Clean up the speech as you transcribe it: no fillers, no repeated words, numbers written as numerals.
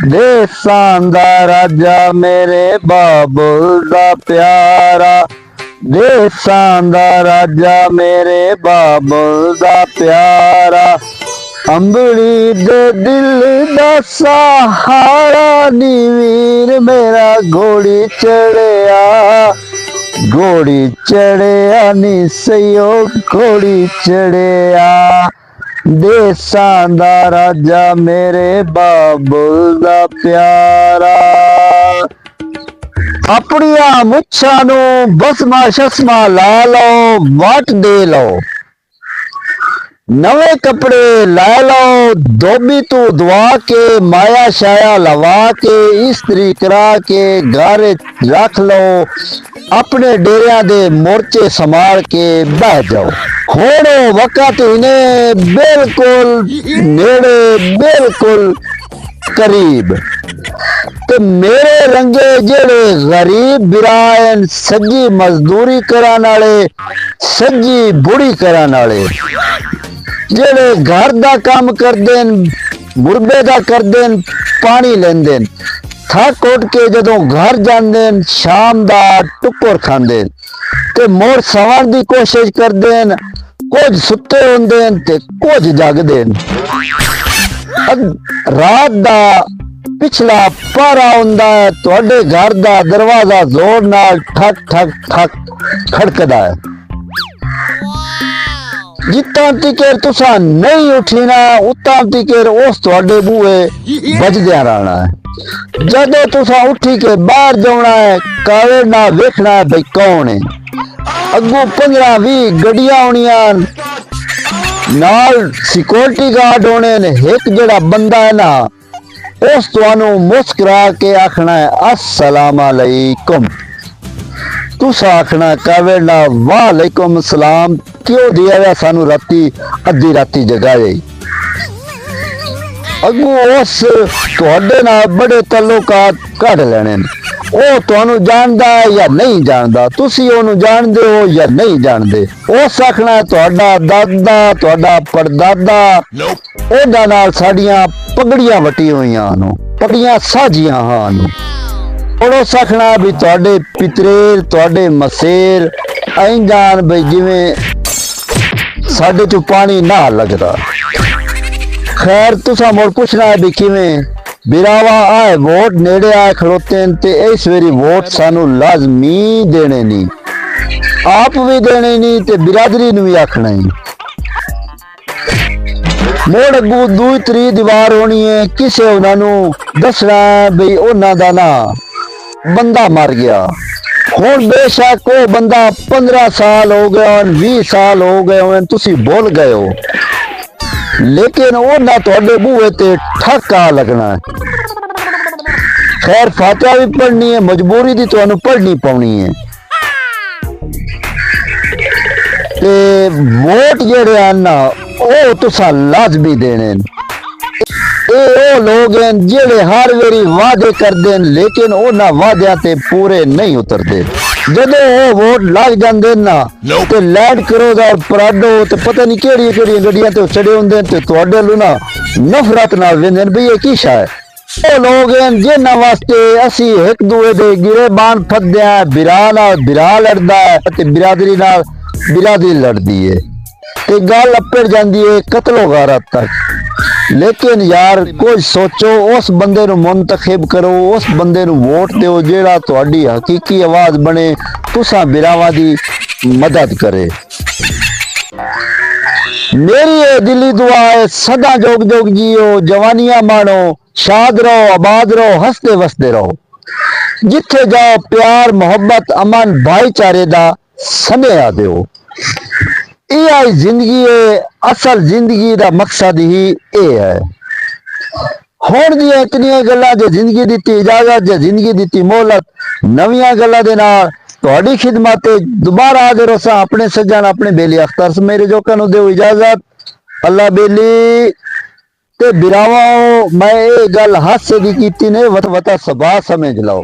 देसां दा राजा मेरे बाबुल दा प्यारा, देसां दा राजा मेरे बाबुल दा प्यारा, अंबड़ी दे दिल दा सहारा नी वीर मेरा घोड़ी चढ़िया, घोड़ी चढ़िया नी सयो घोड़ी चढ़िया, देसां दा राजा मेरे बाबुल दा प्यारा। अपनिया मुच्छां नू बसमा शस्मा ला लो, वट दे लो, नवे कपड़े ला लो, धोबी तू धवा के माया शाया लवा के इस्त्री करा के घर रख लो, अपने डेरिया दे मोर्चे संभाल के बह जाओ। होड़ो वक़्त इन्हें बिल्कुल नेड़े बिल्कुल करीब, ते मेरे रंगे जेड़े गरीब बिरायन सज्जी मजदूरी कराने वाले सज्जी बुढ़ी कराने वाले, जेड़े घर दा काम कर देन मुरबे दा कर देन पानी लेंदे थक उठ के जदों घर जांदे शाम दा टुक्कर खांदे ते मोड़ सवार दी कोशिश कर देन, कुछ सुते होंदे ते कुछ जागदे, रात दा पिछला पारा हुंदा है, तुहाडे घर दा दरवाजा जोर नाल ठक ठक ठक खड़कदा है। जित्तां तिकर तुसां नहीं उठी ना उत्तां तिकर उस तुहाडे बूहे बजदियां रहना है। जदों तुसां उठी के बाहर जाना है, कावे ना वेखना है भाई कौन है, अगू 15-20 गड्डियां होनियां नाल सिक्योरिटी गार्ड होने ने, एक जड़ा बंदा है ना उस तुहानू मुस्कुरा के आखना है अस्सलाम अलैकुम, तुसा आखना कावे ना वालेकुम सलाम, क्यों दिया हुआ सानू राती अद्धी राती जगाए। अगू उस तुहाडे नाल बड़े तल्लुकात कढ़ लेने, ਉਹ ਤੁਹਾਨੂੰ ਜਾਣਦਾ ਹੈ ਜਾਂ नहीं ਜਾਣਦਾ, ਤੁਸੀਂ ਉਹਨੂੰ ਜਾਣਦੇ ਹੋ ਜਾਂ नहीं ਜਾਣਦੇ। ਉਸ ਆਖਣਾ ਤੁਹਾਡਾ ਦਾਦਾ ਤੁਹਾਡਾ ਪੜਦਾਦਾ ਉਹਦਾ ਨਾਲ ਸਾਡੀਆਂ ਪਗੜੀਆਂ ਵਟੀਆਂ ਹੋਈਆਂ ਨੂੰ, ਪਗੜੀਆਂ ਸਾਜੀਆਂ ਹਨ। ਉਹ ਆਖਣਾ ਵੀ ਤੁਹਾਡੇ ਪਿਤਰੇਰ ਤੁਹਾਡੇ ਮਸੇਰ ਐਂ ਜਾਣ ਬਈ ਜਿਵੇਂ ਸਾਡੇ ਚੋਂ ਪਾਣੀ ਨਾ ਲੱਗਦਾ। खैर तुसा मुड़ पूछना है भी किवें बिरावा आए वोट नेड़े आए खड़ोते ते इस वेरी वोट सानू लाजमी देने नी, आप भी देने नी ते बिरादरी नू भी आखना ही। मोड़ अगू दूई त्री दीवार होनी है, किसे उन्होंने दसना है बई उन्हां दा ना बंदा मर गया। हुण बेशक वो बंदा 15 साल हो गए 20 साल हो गए हों, तुसी भुल गए हो, लेकिन उन्हें तुहाडे बूहे ते ठक आ लगना है। खैर फातिहा भी पढ़नी है, मजबूरी दी तुहानू पढ़नी पौनी है। ते वोट जेड़े हैं ना ओ तुसा लाजमी देने। ये लोग हैं जेड़े हर वेरी वादे करते हैं लेकिन उन्हां वादियां ते पूरे नहीं उतरते। जदों वो वोट लग जाते ना तो लैंड क्रूज़र और पराडो तो पता नहीं केड़ियां केड़ियां गड्डियां ते चढ़े होंदे ते तुहाडे लू ना नफरत नाल वेंदे ने भी ये की शा है। वो लोग हैं जिन्हां वास्ते असी एक दूए दे गिरेबान फददे आ, बिरा नाल बिरा लड़दा है ते बिरादरी नाल बिरादरी लड़दी है ते गल अप्पड़ जांदी है कत्लो गारत तक। लेकिन यार कुछ सोचो, उस बंदे नू मुंतखब करो, उस बंदे नू वोट दो जेड़ा तुहाडी हकीकी आवाज बने, तुसा बिरावां दी मदद करे। मेरी ये दिली दुआ है सदा जोग जोग जियो, जवानियां मानो, शाद रहो आबाद रहो हंसते वसते रहो, जिथे जाओ प्यार मोहब्बत अमन भाईचारे दा सनेहा दो। यह जिंदगी है, असल जिंदगी का मकसद ही ये है। हुण दी इतनियां गल्लां जो जिंदगी दी इजाजत जो जिंदगी दी मोहलत, नवीं गल्लां दे नाल तुहाडी खिदमत दोबारा हाजिर होसां अपने सज्जन अपने बेली अख्तर मेरे जोकां नूं दिओ इजाजत। अल्लाह बेली ते बिरावाओ मैं ये गल हासे दी कीती ने वता सबा समझ लो।